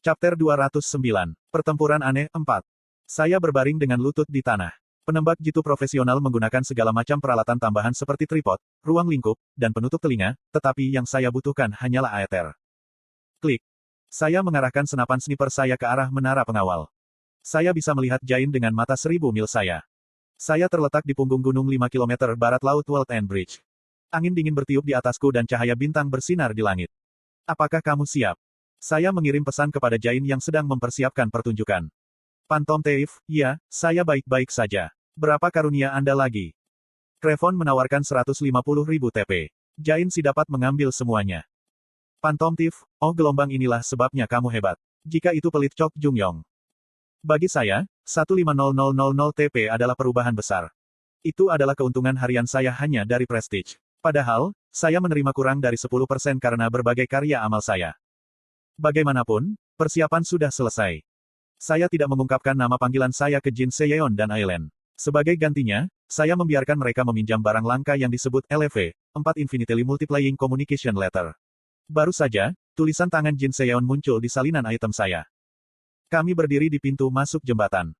Chapter 209. Pertempuran aneh 4. Saya berbaring dengan lutut di tanah. Penembak jitu profesional menggunakan segala macam peralatan tambahan seperti tripod, ruang lingkup, dan penutup telinga, tetapi yang saya butuhkan hanyalah aether. Klik. Saya mengarahkan senapan sniper saya ke arah menara pengawal. Saya bisa melihat Jain dengan mata 1000 mil saya. Saya terletak di punggung gunung 5 km barat laut World End Bridge. Angin dingin bertiup di atasku dan cahaya bintang bersinar di langit. Apakah kamu siap? Saya mengirim pesan kepada Jain yang sedang mempersiapkan pertunjukan. Phantom Thief, ya, saya baik-baik saja. Berapa karunia Anda lagi? Crevon menawarkan 150.000 TP. Jain si dapat mengambil semuanya. Phantom Thief, oh gelombang inilah sebabnya kamu hebat. Jika itu pelit Chok Jung-yong. Bagi saya, 150.000 TP adalah perubahan besar. Itu adalah keuntungan harian saya hanya dari prestige. Padahal, saya menerima kurang dari 10% karena berbagai karya amal saya. Bagaimanapun, persiapan sudah selesai. Saya tidak mengungkapkan nama panggilan saya ke Jin Seyeon dan Aileen. Sebagai gantinya, saya membiarkan mereka meminjam barang langka yang disebut LV, 4 Infinitely Multiplying Communication Letter. Baru saja, tulisan tangan Jin Seyeon muncul di salinan item saya. Kami berdiri di pintu masuk jembatan.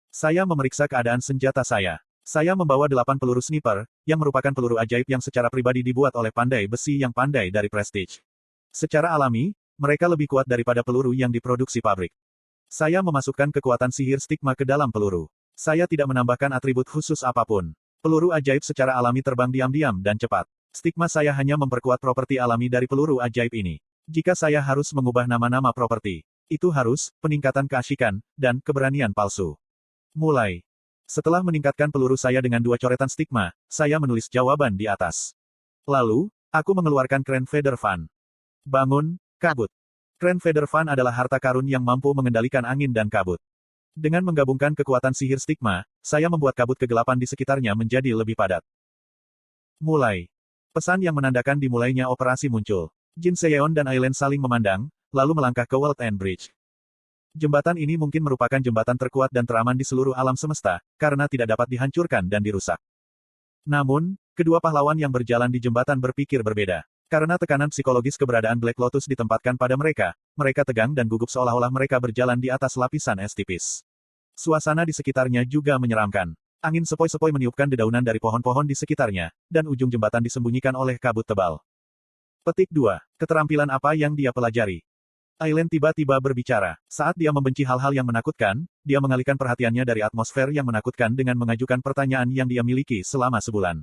Saya memeriksa keadaan senjata saya. Saya membawa 8 peluru sniper, yang merupakan peluru ajaib yang secara pribadi dibuat oleh pandai besi yang pandai dari Prestige. Secara alami, mereka lebih kuat daripada peluru yang diproduksi pabrik. Saya memasukkan kekuatan sihir stigma ke dalam peluru. Saya tidak menambahkan atribut khusus apapun. Peluru ajaib secara alami terbang diam-diam dan cepat. Stigma saya hanya memperkuat properti alami dari peluru ajaib ini. Jika saya harus mengubah nama-nama properti, itu harus peningkatan keasyikan dan keberanian palsu. Mulai. Setelah meningkatkan peluru saya dengan 2 coretan stigma, saya menulis jawaban di atas. Lalu, aku mengeluarkan Crane Feather Fan. Bangun, kabut. Crane Feather Fan adalah harta karun yang mampu mengendalikan angin dan kabut. Dengan menggabungkan kekuatan sihir stigma, saya membuat kabut kegelapan di sekitarnya menjadi lebih padat. Mulai. Pesan yang menandakan dimulainya operasi muncul. Jin Seyeon dan Aileen saling memandang, lalu melangkah ke World End Bridge. Jembatan ini mungkin merupakan jembatan terkuat dan teraman di seluruh alam semesta, karena tidak dapat dihancurkan dan dirusak. Namun, kedua pahlawan yang berjalan di jembatan berpikir berbeda. Karena tekanan psikologis keberadaan Black Lotus ditempatkan pada mereka, mereka tegang dan gugup seolah-olah mereka berjalan di atas lapisan es tipis. Suasana di sekitarnya juga menyeramkan. Angin sepoi-sepoi meniupkan dedaunan dari pohon-pohon di sekitarnya, dan ujung jembatan disembunyikan oleh kabut tebal. Petik 2. Keterampilan apa yang dia pelajari? Aileen tiba-tiba berbicara. Saat dia membenci hal-hal yang menakutkan, dia mengalihkan perhatiannya dari atmosfer yang menakutkan dengan mengajukan pertanyaan yang dia miliki selama sebulan.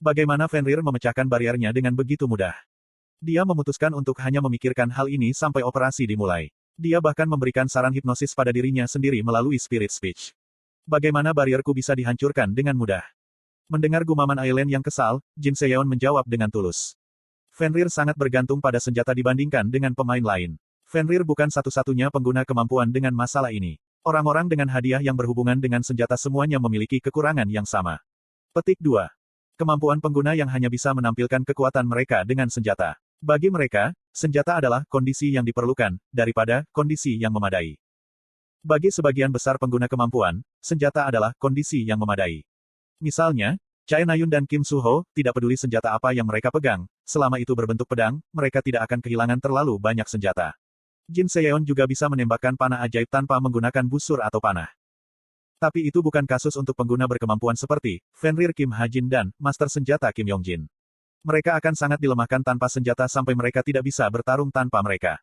Bagaimana Fenrir memecahkan bariernya dengan begitu mudah? Dia memutuskan untuk hanya memikirkan hal ini sampai operasi dimulai. Dia bahkan memberikan saran hipnosis pada dirinya sendiri melalui spirit speech. Bagaimana barierku bisa dihancurkan dengan mudah? Mendengar gumaman Aileen yang kesal, Jin Seyeon menjawab dengan tulus. Fenrir sangat bergantung pada senjata dibandingkan dengan pemain lain. Fenrir bukan satu-satunya pengguna kemampuan dengan masalah ini. Orang-orang dengan hadiah yang berhubungan dengan senjata semuanya memiliki kekurangan yang sama. Petik 2. Kemampuan pengguna yang hanya bisa menampilkan kekuatan mereka dengan senjata. Bagi mereka, senjata adalah kondisi yang diperlukan, daripada kondisi yang memadai. Bagi sebagian besar pengguna kemampuan, senjata adalah kondisi yang memadai. Misalnya, Chae Na-yun dan Kim Soo-ho, tidak peduli senjata apa yang mereka pegang, selama itu berbentuk pedang, mereka tidak akan kehilangan terlalu banyak senjata. Jin Seyeon juga bisa menembakkan panah ajaib tanpa menggunakan busur atau panah. Tapi itu bukan kasus untuk pengguna berkemampuan seperti Fenrir Kim Ha-jin dan Master Senjata Kim Yong-jin. Mereka akan sangat dilemahkan tanpa senjata sampai mereka tidak bisa bertarung tanpa mereka.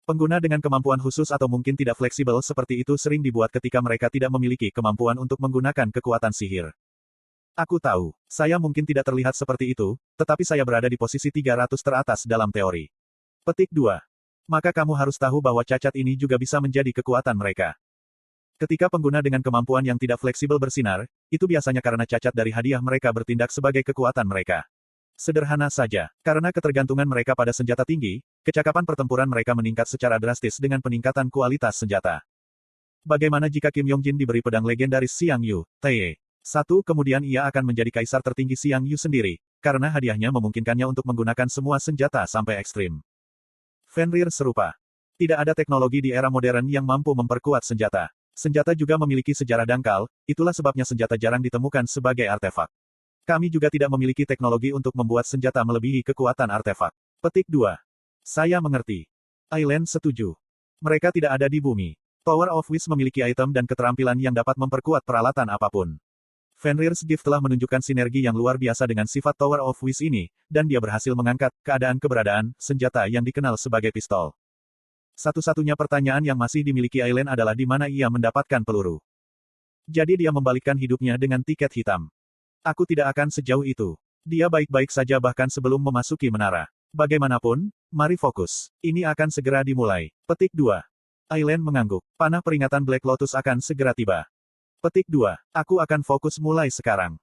Pengguna dengan kemampuan khusus atau mungkin tidak fleksibel seperti itu sering dibuat ketika mereka tidak memiliki kemampuan untuk menggunakan kekuatan sihir. Aku tahu, saya mungkin tidak terlihat seperti itu, tetapi saya berada di posisi 300 teratas dalam teori. Petik 2. Maka kamu harus tahu bahwa cacat ini juga bisa menjadi kekuatan mereka. Ketika pengguna dengan kemampuan yang tidak fleksibel bersinar, itu biasanya karena cacat dari hadiah mereka bertindak sebagai kekuatan mereka. Sederhana saja, karena ketergantungan mereka pada senjata tinggi, kecakapan pertempuran mereka meningkat secara drastis dengan peningkatan kualitas senjata. Bagaimana jika Kim Yong-jin diberi pedang legendaris Xiang Yu, Tae? 1. Kemudian ia akan menjadi kaisar tertinggi Xiang Yu sendiri, karena hadiahnya memungkinkannya untuk menggunakan semua senjata sampai ekstrim. Fenrir serupa. Tidak ada teknologi di era modern yang mampu memperkuat senjata. Senjata juga memiliki sejarah dangkal, itulah sebabnya senjata jarang ditemukan sebagai artefak. Kami juga tidak memiliki teknologi untuk membuat senjata melebihi kekuatan artefak. Petik 2. Saya mengerti. Aileen setuju. Mereka tidak ada di bumi. Tower of Wish memiliki item dan keterampilan yang dapat memperkuat peralatan apapun. Fenrir's Gift telah menunjukkan sinergi yang luar biasa dengan sifat Tower of Wish ini, dan dia berhasil mengangkat keberadaan senjata yang dikenal sebagai pistol. Satu-satunya pertanyaan yang masih dimiliki Aileen adalah di mana ia mendapatkan peluru. Jadi dia membalikkan hidupnya dengan tiket hitam. Aku tidak akan sejauh itu. Dia baik-baik saja bahkan sebelum memasuki menara. Bagaimanapun, mari fokus. Ini akan segera dimulai. Petik 2. Aileen mengangguk. Panah peringatan Black Lotus akan segera tiba. Petik 2. Aku akan fokus mulai sekarang.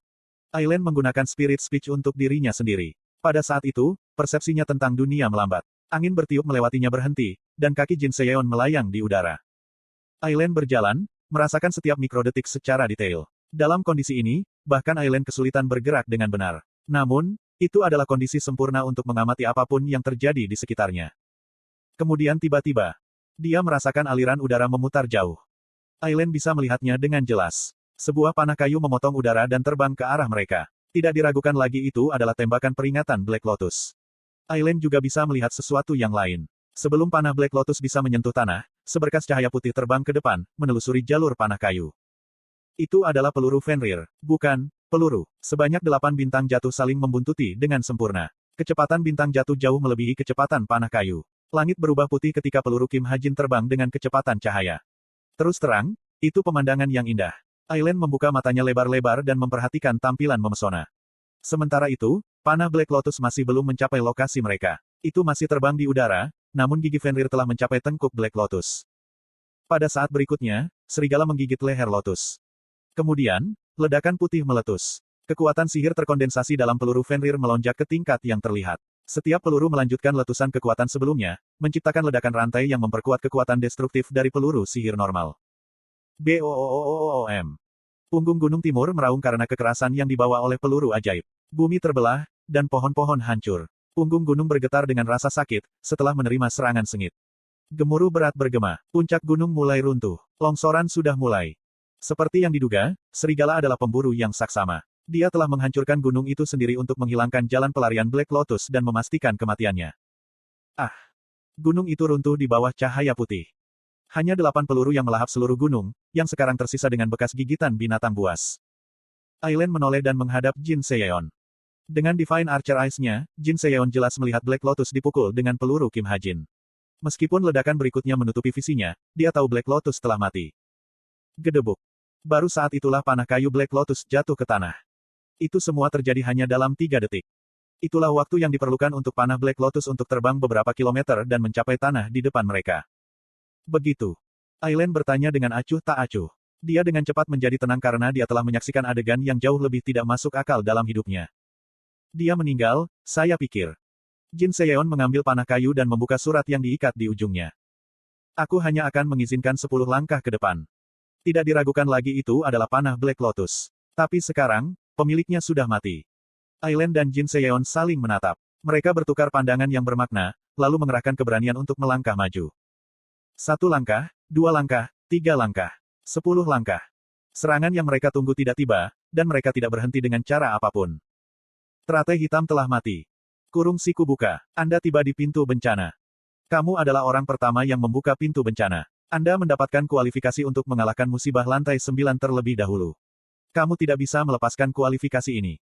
Aileen menggunakan spirit speech untuk dirinya sendiri. Pada saat itu, persepsinya tentang dunia melambat. Angin bertiup melewatinya berhenti, dan kaki Jin Seyeon melayang di udara. Aileen berjalan, merasakan setiap mikrodetik secara detail. Dalam kondisi ini, bahkan Aileen kesulitan bergerak dengan benar. Namun, itu adalah kondisi sempurna untuk mengamati apapun yang terjadi di sekitarnya. Kemudian tiba-tiba, dia merasakan aliran udara memutar jauh. Aileen bisa melihatnya dengan jelas. Sebuah panah kayu memotong udara dan terbang ke arah mereka. Tidak diragukan lagi itu adalah tembakan peringatan Black Lotus. Aileen juga bisa melihat sesuatu yang lain. Sebelum panah Black Lotus bisa menyentuh tanah, seberkas cahaya putih terbang ke depan, menelusuri jalur panah kayu. Itu adalah peluru Fenrir, bukan peluru. Sebanyak 8 bintang jatuh saling membuntuti dengan sempurna. Kecepatan bintang jatuh jauh melebihi kecepatan panah kayu. Langit berubah putih ketika peluru Kim Ha-jin terbang dengan kecepatan cahaya. Terus terang, itu pemandangan yang indah. Aileen membuka matanya lebar-lebar dan memperhatikan tampilan memesona. Sementara itu, panah Black Lotus masih belum mencapai lokasi mereka. Itu masih terbang di udara, namun gigi Fenrir telah mencapai tengkuk Black Lotus. Pada saat berikutnya, serigala menggigit leher Lotus. Kemudian, ledakan putih meletus. Kekuatan sihir terkondensasi dalam peluru Fenrir melonjak ke tingkat yang terlihat. Setiap peluru melanjutkan letusan kekuatan sebelumnya, menciptakan ledakan rantai yang memperkuat kekuatan destruktif dari peluru sihir normal. BOOOOOM. Punggung Gunung Timur meraung karena kekerasan yang dibawa oleh peluru ajaib. Bumi terbelah, dan pohon-pohon hancur. Punggung gunung bergetar dengan rasa sakit, setelah menerima serangan sengit. Gemuruh berat bergema. Puncak gunung mulai runtuh. Longsoran sudah mulai. Seperti yang diduga, serigala adalah pemburu yang saksama. Dia telah menghancurkan gunung itu sendiri untuk menghilangkan jalan pelarian Black Lotus dan memastikan kematiannya. Ah! Gunung itu runtuh di bawah cahaya putih. Hanya 8 peluru yang melahap seluruh gunung, yang sekarang tersisa dengan bekas gigitan binatang buas. Aileen menoleh dan menghadap Jin Seyeon. Dengan Divine Archer Eyes-nya, Jin Seyeon jelas melihat Black Lotus dipukul dengan peluru Kim Ha-jin. Meskipun ledakan berikutnya menutupi visinya, dia tahu Black Lotus telah mati. Gedebuk. Baru saat itulah panah kayu Black Lotus jatuh ke tanah. Itu semua terjadi hanya dalam 3 detik. Itulah waktu yang diperlukan untuk panah Black Lotus untuk terbang beberapa kilometer dan mencapai tanah di depan mereka. Begitu. Aileen bertanya dengan acuh tak acuh. Dia dengan cepat menjadi tenang karena dia telah menyaksikan adegan yang jauh lebih tidak masuk akal dalam hidupnya. Dia meninggal, saya pikir. Jin Seyeon mengambil panah kayu dan membuka surat yang diikat di ujungnya. Aku hanya akan mengizinkan 10 langkah ke depan. Tidak diragukan lagi itu adalah panah Black Lotus. Tapi sekarang, pemiliknya sudah mati. Aileen dan Jin Seyeon saling menatap. Mereka bertukar pandangan yang bermakna, lalu mengerahkan keberanian untuk melangkah maju. 1 langkah, 2 langkah, 3 langkah, 10 langkah. Serangan yang mereka tunggu tidak tiba, dan mereka tidak berhenti dengan cara apapun. Teratai hitam telah mati. Kurung siku buka. Anda tiba di pintu bencana. Kamu adalah orang pertama yang membuka pintu bencana. Anda mendapatkan kualifikasi untuk mengalahkan musibah lantai 9 terlebih dahulu. Kamu tidak bisa melepaskan kualifikasi ini.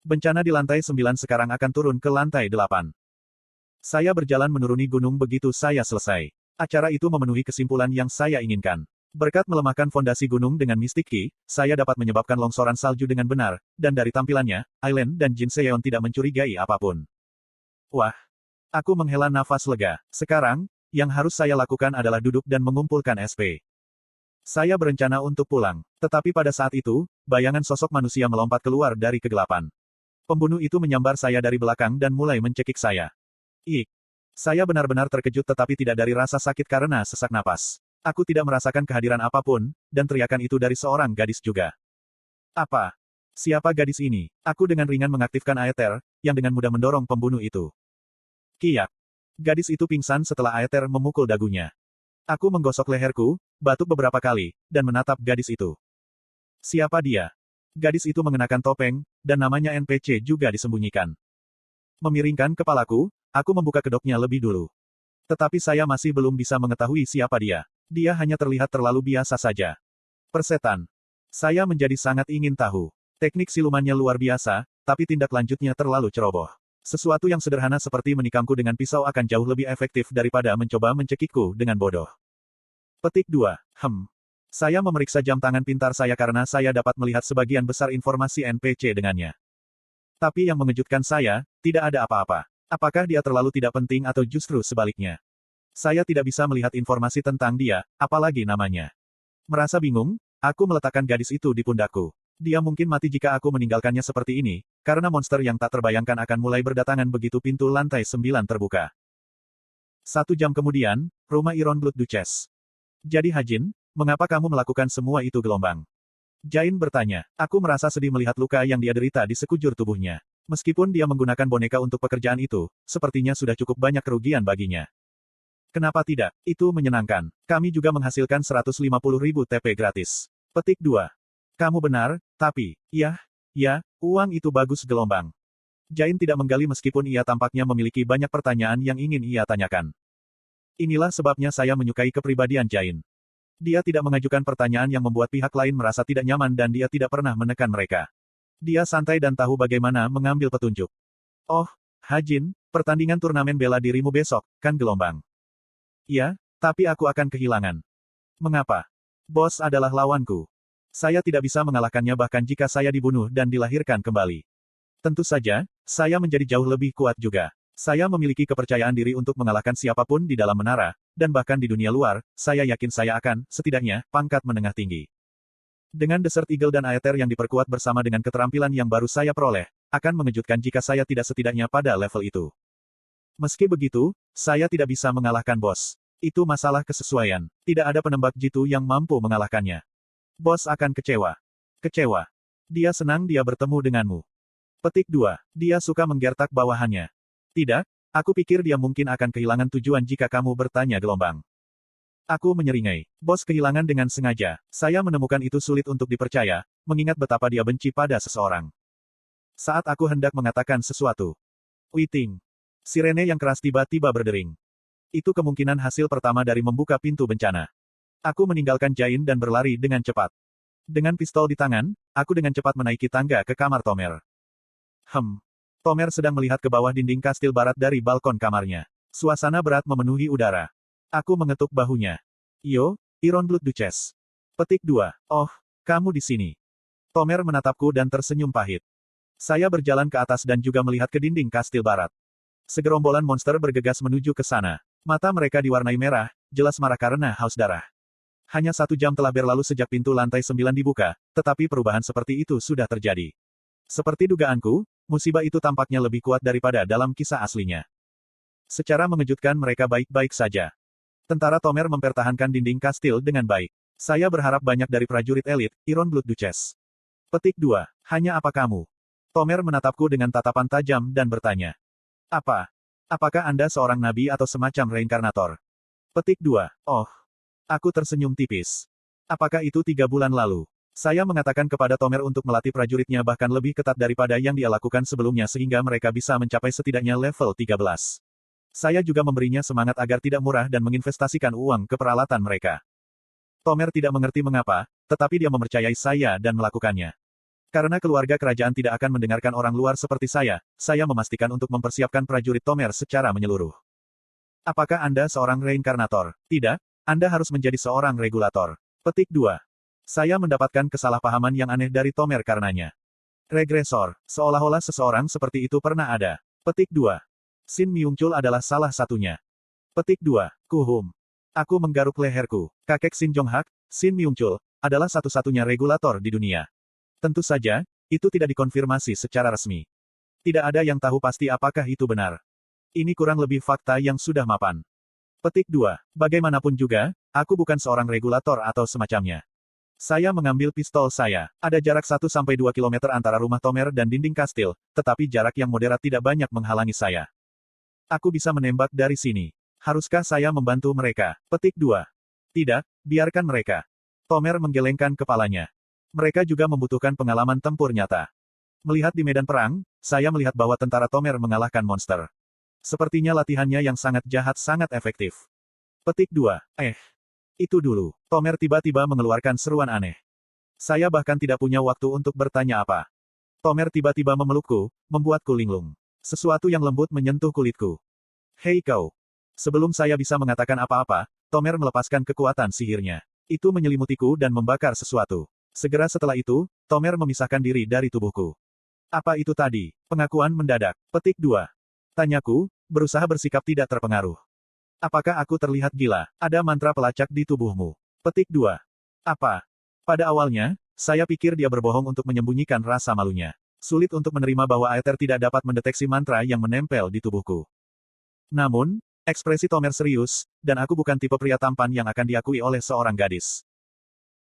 Bencana di lantai 9 sekarang akan turun ke lantai 8. Saya berjalan menuruni gunung begitu saya selesai. Acara itu memenuhi kesimpulan yang saya inginkan. Berkat melemahkan fondasi gunung dengan Mystic Key, saya dapat menyebabkan longsoran salju dengan benar, dan dari tampilannya, Aileen dan Jin Seyeon tidak mencurigai apapun. Wah! Aku menghela nafas lega. Sekarang, yang harus saya lakukan adalah duduk dan mengumpulkan SP. Saya berencana untuk pulang. Tetapi pada saat itu, bayangan sosok manusia melompat keluar dari kegelapan. Pembunuh itu menyambar saya dari belakang dan mulai mencekik saya. Ik! Saya benar-benar terkejut tetapi tidak dari rasa sakit karena sesak napas. Aku tidak merasakan kehadiran apapun, dan teriakan itu dari seorang gadis juga. Apa? Siapa gadis ini? Aku dengan ringan mengaktifkan Aether, yang dengan mudah mendorong pembunuh itu. Kiyak. Gadis itu pingsan setelah Aether memukul dagunya. Aku menggosok leherku, batuk beberapa kali, dan menatap gadis itu. Siapa dia? Gadis itu mengenakan topeng, dan namanya NPC juga disembunyikan. Memiringkan kepalaku, aku membuka kedoknya lebih dulu. Tetapi saya masih belum bisa mengetahui siapa dia. Dia hanya terlihat terlalu biasa saja. Persetan. Saya menjadi sangat ingin tahu. Teknik silumannya luar biasa, tapi tindak lanjutnya terlalu ceroboh. Sesuatu yang sederhana seperti menikamku dengan pisau akan jauh lebih efektif daripada mencoba mencekikku dengan bodoh. Petik 2. Saya memeriksa jam tangan pintar saya karena saya dapat melihat sebagian besar informasi NPC dengannya. Tapi yang mengejutkan saya, tidak ada apa-apa. Apakah dia terlalu tidak penting atau justru sebaliknya? Saya tidak bisa melihat informasi tentang dia, apalagi namanya. Merasa bingung, aku meletakkan gadis itu di pundakku. Dia mungkin mati jika aku meninggalkannya seperti ini, karena monster yang tak terbayangkan akan mulai berdatangan begitu pintu lantai 9 terbuka. 1 jam kemudian, rumah Iron Blood Duchess. Jadi Hajin, mengapa kamu melakukan semua itu gelombang? Jain bertanya. Aku merasa sedih melihat luka yang dia derita di sekujur tubuhnya. Meskipun dia menggunakan boneka untuk pekerjaan itu, sepertinya sudah cukup banyak kerugian baginya. Kenapa tidak? Itu menyenangkan. Kami juga menghasilkan 150.000 TP gratis. Petik 2. Kamu benar, tapi, ya, uang itu bagus gelombang. Jain tidak menggali meskipun ia tampaknya memiliki banyak pertanyaan yang ingin ia tanyakan. Inilah sebabnya saya menyukai kepribadian Jain. Dia tidak mengajukan pertanyaan yang membuat pihak lain merasa tidak nyaman dan dia tidak pernah menekan mereka. Dia santai dan tahu bagaimana mengambil petunjuk. Oh, Hajin, pertandingan turnamen bela dirimu besok, kan gelombang? Iya, tapi aku akan kehilangan. Mengapa? Bos adalah lawanku. Saya tidak bisa mengalahkannya bahkan jika saya dibunuh dan dilahirkan kembali. Tentu saja, saya menjadi jauh lebih kuat juga. Saya memiliki kepercayaan diri untuk mengalahkan siapapun di dalam menara, dan bahkan di dunia luar, saya yakin saya akan, setidaknya, pangkat menengah tinggi. Dengan Desert Eagle dan Aether yang diperkuat bersama dengan keterampilan yang baru saya peroleh, akan mengejutkan jika saya tidak setidaknya pada level itu. Meski begitu, saya tidak bisa mengalahkan bos. Itu masalah kesesuaian. Tidak ada penembak jitu yang mampu mengalahkannya. Bos akan kecewa. Kecewa. Dia senang dia bertemu denganmu. Petik 2. Dia suka menggertak bawahannya. Tidak, aku pikir dia mungkin akan kehilangan tujuan jika kamu bertanya gelombang. Aku menyeringai. Bos kehilangan dengan sengaja. Saya menemukan itu sulit untuk dipercaya, mengingat betapa dia benci pada seseorang. Saat aku hendak mengatakan sesuatu. Witing. Sirene yang keras tiba-tiba berdering. Itu kemungkinan hasil pertama dari membuka pintu bencana. Aku meninggalkan Jain dan berlari dengan cepat. Dengan pistol di tangan, aku dengan cepat menaiki tangga ke kamar Tomer. Tomer sedang melihat ke bawah dinding kastil barat dari balkon kamarnya. Suasana berat memenuhi udara. Aku mengetuk bahunya. Yo, Iron Blood Duchess. Petik 2. Oh, kamu di sini. Tomer menatapku dan tersenyum pahit. Saya berjalan ke atas dan juga melihat ke dinding kastil barat. Segerombolan monster bergegas menuju ke sana. Mata mereka diwarnai merah, jelas marah karena haus darah. Hanya 1 jam telah berlalu sejak pintu lantai 9 dibuka, tetapi perubahan seperti itu sudah terjadi. Seperti dugaanku, musibah itu tampaknya lebih kuat daripada dalam kisah aslinya. Secara mengejutkan mereka baik-baik saja. Tentara Tomer mempertahankan dinding kastil dengan baik. Saya berharap banyak dari prajurit elit, Iron Blood Duchess. Petik 2. Hanya apa kamu? Tomer menatapku dengan tatapan tajam dan bertanya. Apa? Apakah Anda seorang nabi atau semacam reinkarnator? Petik 2. Oh. Aku tersenyum tipis. Apakah itu 3 bulan lalu? Saya mengatakan kepada Tomer untuk melatih prajuritnya bahkan lebih ketat daripada yang dia lakukan sebelumnya sehingga mereka bisa mencapai setidaknya level 13. Saya juga memberinya semangat agar tidak murah dan menginvestasikan uang ke peralatan mereka. Tomer tidak mengerti mengapa, tetapi dia mempercayai saya dan melakukannya. Karena keluarga kerajaan tidak akan mendengarkan orang luar seperti saya memastikan untuk mempersiapkan prajurit Tomer secara menyeluruh. Apakah Anda seorang reinkarnator? Tidak, Anda harus menjadi seorang regulator. Petik 2. Saya mendapatkan kesalahpahaman yang aneh dari Tomer karenanya. Regresor, seolah-olah seseorang seperti itu pernah ada. Petik 2. Shin Myung-chul adalah salah satunya. Petik 2. Kuhum. Aku menggaruk leherku. Kakek Shin Jong-hak, Shin Myung-chul, adalah satu-satunya regulator di dunia. Tentu saja, itu tidak dikonfirmasi secara resmi. Tidak ada yang tahu pasti apakah itu benar. Ini kurang lebih fakta yang sudah mapan. Petik 2. Bagaimanapun juga, aku bukan seorang regulator atau semacamnya. Saya mengambil pistol saya. Ada jarak 1-2 km antara rumah Tomer dan dinding kastil, tetapi jarak yang moderat tidak banyak menghalangi saya. Aku bisa menembak dari sini. Haruskah saya membantu mereka? Petik 2. Tidak, biarkan mereka. Tomer menggelengkan kepalanya. Mereka juga membutuhkan pengalaman tempur nyata. Melihat di medan perang, saya melihat bahwa tentara Tomer mengalahkan monster. Sepertinya latihannya yang sangat jahat sangat efektif. Petik 2. Itu dulu. Tomer tiba-tiba mengeluarkan seruan aneh. Saya bahkan tidak punya waktu untuk bertanya apa. Tomer tiba-tiba memelukku, membuatku linglung. Sesuatu yang lembut menyentuh kulitku. Hei kau. Sebelum saya bisa mengatakan apa-apa, Tomer melepaskan kekuatan sihirnya. Itu menyelimutiku dan membakar sesuatu. Segera setelah itu, Tomer memisahkan diri dari tubuhku. Apa itu tadi? Pengakuan mendadak. Petik 2. Tanyaku, berusaha bersikap tidak terpengaruh. Apakah aku terlihat gila? Ada mantra pelacak di tubuhmu. Petik 2. Apa? Pada awalnya, saya pikir dia berbohong untuk menyembunyikan rasa malunya. Sulit untuk menerima bahwa Aether tidak dapat mendeteksi mantra yang menempel di tubuhku. Namun, ekspresi Tomer serius, dan aku bukan tipe pria tampan yang akan diakui oleh seorang gadis.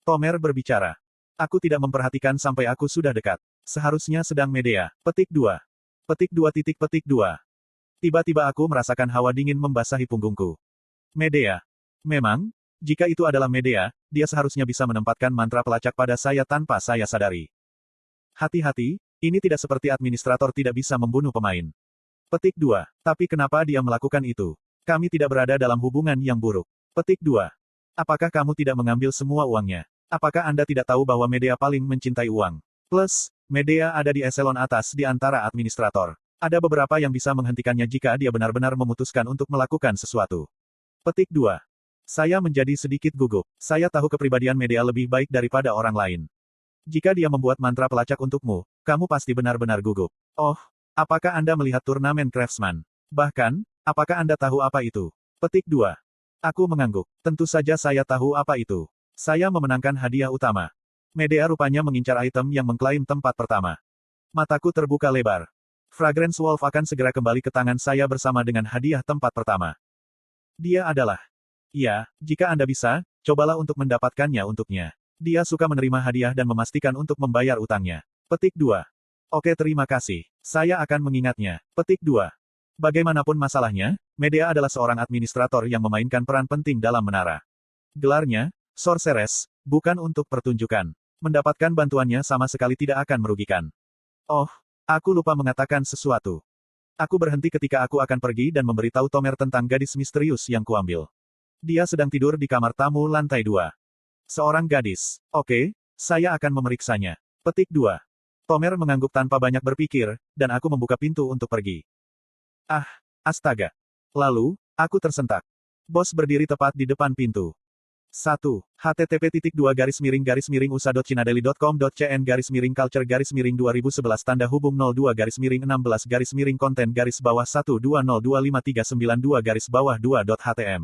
Tomer berbicara. Aku tidak memperhatikan sampai aku sudah dekat. Seharusnya sedang Medea. Petik 2. Petik 2. Tiba-tiba aku merasakan hawa dingin membasahi punggungku. Medea. Memang, jika itu adalah Medea, dia seharusnya bisa menempatkan mantra pelacak pada saya tanpa saya sadari. Hati-hati, ini tidak seperti administrator tidak bisa membunuh pemain. Petik 2. Tapi kenapa dia melakukan itu? Kami tidak berada dalam hubungan yang buruk. Petik 2. Apakah kamu tidak mengambil semua uangnya? Apakah Anda tidak tahu bahwa Medea paling mencintai uang? Plus, Medea ada di eselon atas di antara administrator. Ada beberapa yang bisa menghentikannya jika dia benar-benar memutuskan untuk melakukan sesuatu. Petik 2. Saya menjadi sedikit gugup. Saya tahu kepribadian Medea lebih baik daripada orang lain. Jika dia membuat mantra pelacak untukmu, kamu pasti benar-benar gugup. Oh, apakah Anda melihat turnamen Craftsman? Bahkan, apakah Anda tahu apa itu? Petik 2. Aku mengangguk. Tentu saja saya tahu apa itu. Saya memenangkan hadiah utama. Medea rupanya mengincar item yang mengklaim tempat pertama. Mataku terbuka lebar. Fragrance Wolf akan segera kembali ke tangan saya bersama dengan hadiah tempat pertama. Dia adalah... Ya, jika Anda bisa, cobalah untuk mendapatkannya untuknya. Dia suka menerima hadiah dan memastikan untuk membayar utangnya. Petik 2. Oke, terima kasih. Saya akan mengingatnya. Petik 2. Bagaimanapun masalahnya, Medea adalah seorang administrator yang memainkan peran penting dalam menara. Gelarnya, Sorceress, bukan untuk pertunjukan. Mendapatkan bantuannya sama sekali tidak akan merugikan. Oh, aku lupa mengatakan sesuatu. Aku berhenti ketika aku akan pergi dan memberitahu Tomer tentang gadis misterius yang kuambil. Dia sedang tidur di kamar tamu lantai 2. Seorang gadis. Oke, saya akan memeriksanya. Petik 2. Tomer mengangguk tanpa banyak berpikir, dan aku membuka pintu untuk pergi. Ah, astaga. Lalu, aku tersentak. Bos berdiri tepat di depan pintu. 1. http://usa.cinadeli.com.cn/culture-2011 tanda hubung 02-16-konten-120253992-2.htm